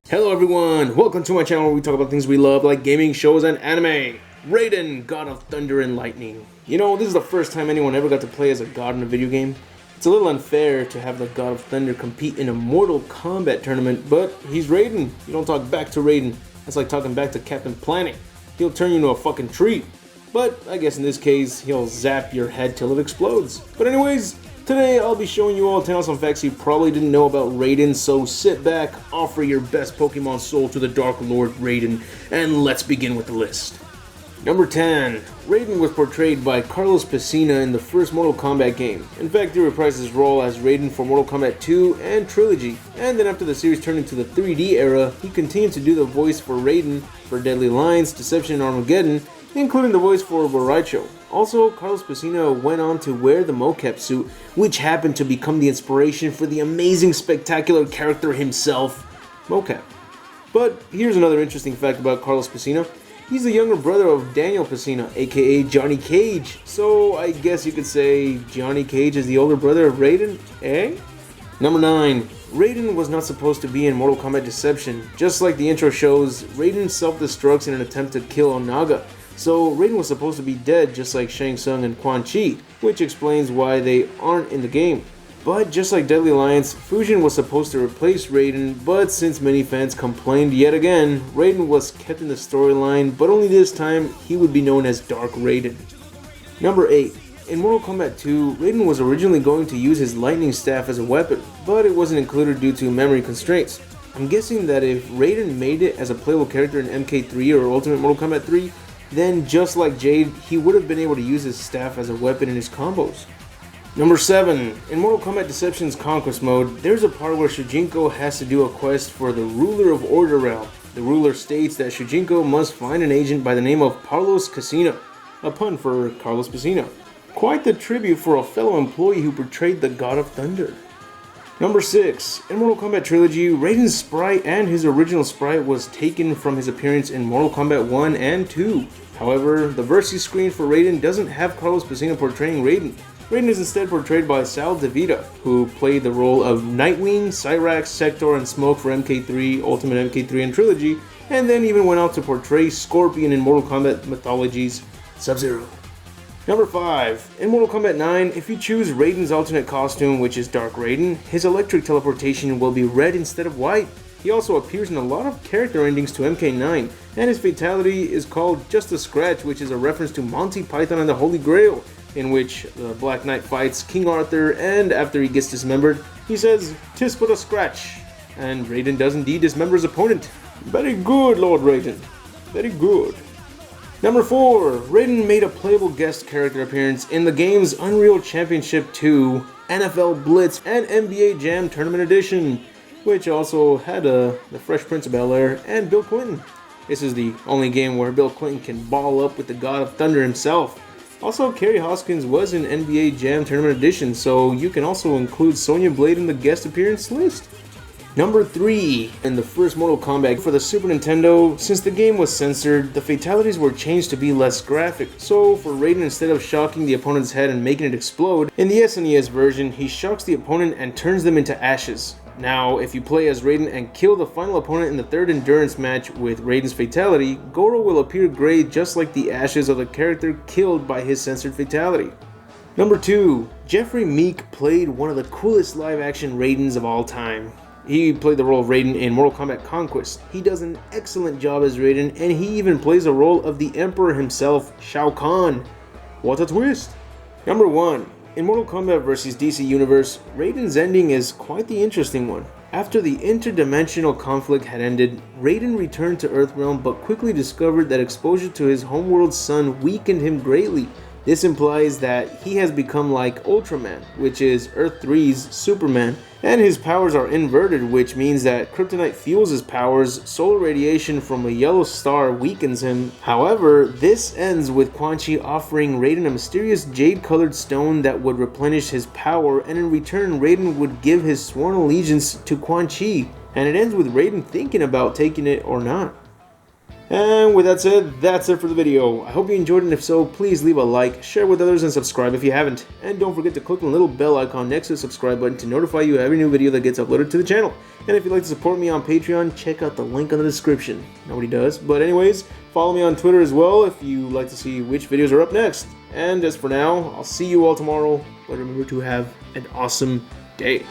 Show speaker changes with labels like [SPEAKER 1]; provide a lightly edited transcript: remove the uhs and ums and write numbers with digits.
[SPEAKER 1] Hello everyone, welcome to my channel where we talk about things we love like gaming, shows, and anime. Raiden, God of Thunder and Lightning. You know, this is the first time anyone ever got to play as a god in a video game. It's a little unfair to have the God of Thunder compete in a Mortal Kombat tournament, but he's Raiden. You don't talk back to Raiden. That's like talking back to Captain Planet. He'll turn you into a fucking tree. But I guess in this case, he'll zap your head till it explodes. But anyways, today I'll be showing you all 10 awesome facts you probably didn't know about Raiden, so sit back, offer your best Pokemon soul to the Dark Lord Raiden, and let's begin with the list. Number 10. Raiden was portrayed by Carlos Pesina in the first Mortal Kombat game. In fact, he reprised his role as Raiden for Mortal Kombat 2 and Trilogy, and then after the series turned into the 3D era, he continued to do the voice for Raiden for Deadly Alliance, Deception, and Armageddon, including the voice for Boraicho. Also, Carlos Pesina went on to wear the mocap suit, which happened to become the inspiration for the amazing, spectacular character himself, Mocap. But here's another interesting fact about Carlos Pesina. He's the younger brother of Daniel Pesina, aka Johnny Cage. So I guess you could say Johnny Cage is the older brother of Raiden, eh? Number 9. Raiden was not supposed to be in Mortal Kombat Deception. Just like the intro shows, Raiden self-destructs in an attempt to kill Onaga. So Raiden was supposed to be dead just like Shang Tsung and Quan Chi, which explains why they aren't in the game. But just like Deadly Alliance, Fusion was supposed to replace Raiden, but since many fans complained yet again, Raiden was kept in the storyline, but only this time he would be known as Dark Raiden. Number 8. In Mortal Kombat 2, Raiden was originally going to use his lightning staff as a weapon, but it wasn't included due to memory constraints. I'm guessing that if Raiden made it as a playable character in MK3 or Ultimate Mortal Kombat 3, then just like Jade, he would have been able to use his staff as a weapon in his combos. Number 7. In Mortal Kombat Deception's Conquest mode, there's a part where Shujinko has to do a quest for the ruler of Order Realm. The ruler states that Shujinko must find an agent by the name of Carlos Casino, a pun for Carlos Pesina. Quite the tribute for a fellow employee who portrayed the God of Thunder. Number 6. In Mortal Kombat Trilogy, Raiden's sprite and his original sprite was taken from his appearance in Mortal Kombat 1 and 2. However, the Versus screen for Raiden doesn't have Carlos Pesina portraying Raiden. Raiden is instead portrayed by Sal DeVita, who played the role of Nightwing, Cyrax, Sector, and Smoke for MK3, Ultimate MK3, and Trilogy, and then even went out to portray Scorpion in Mortal Kombat Mythology's Sub-Zero. Number 5. In Mortal Kombat 9, if you choose Raiden's alternate costume, which is Dark Raiden, his electric teleportation will be red instead of white. He also appears in a lot of character endings to MK9, and his fatality is called Just a Scratch, which is a reference to Monty Python and the Holy Grail, in which the Black Knight fights King Arthur, and after he gets dismembered, he says, "'Tis but a scratch," and Raiden does indeed dismember his opponent. Very good, Lord Raiden. Very good. Number 4. Raiden made a playable guest character appearance in the game's Unreal Championship 2, NFL Blitz, and NBA Jam Tournament Edition, which also had the Fresh Prince of Bel-Air and Bill Clinton. This is the only game where Bill Clinton can ball up with the God of Thunder himself. Also, Kerry Hoskins was in NBA Jam Tournament Edition, so you can also include Sonya Blade in the guest appearance list. Number 3. In the first Mortal Kombat for the Super Nintendo, since the game was censored, the fatalities were changed to be less graphic. So for Raiden, instead of shocking the opponent's head and making it explode, in the SNES version, he shocks the opponent and turns them into ashes. Now, if you play as Raiden and kill the final opponent in the third endurance match with Raiden's fatality, Goro will appear gray just like the ashes of the character killed by his censored fatality. Number 2. Jeffrey Meek played one of the coolest live-action Raidens of all time. He played the role of Raiden in Mortal Kombat Conquest. He does an excellent job as Raiden, and he even plays the role of the Emperor himself, Shao Kahn. What a twist! Number 1. In Mortal Kombat vs. DC Universe, Raiden's ending is quite the interesting one. After the interdimensional conflict had ended, Raiden returned to Earthrealm but quickly discovered that exposure to his homeworld's sun weakened him greatly. This implies that he has become like Ultraman, which is Earth 3's Superman, and his powers are inverted, which means that kryptonite fuels his powers, solar radiation from a yellow star weakens him. However, this ends with Quan Chi offering Raiden a mysterious jade-colored stone that would replenish his power, and in return Raiden would give his sworn allegiance to Quan Chi, and it ends with Raiden thinking about taking it or not. And with that said, that's it for the video. I hope you enjoyed it, and if so, please leave a like, share with others, and subscribe if you haven't. And don't forget to click on the little bell icon next to the subscribe button to notify you of every new video that gets uploaded to the channel. And if you'd like to support me on Patreon, check out the link in the description. Nobody does, but anyways, follow me on Twitter as well if you like to see which videos are up next. And as for now, I'll see you all tomorrow, but remember to have an awesome day.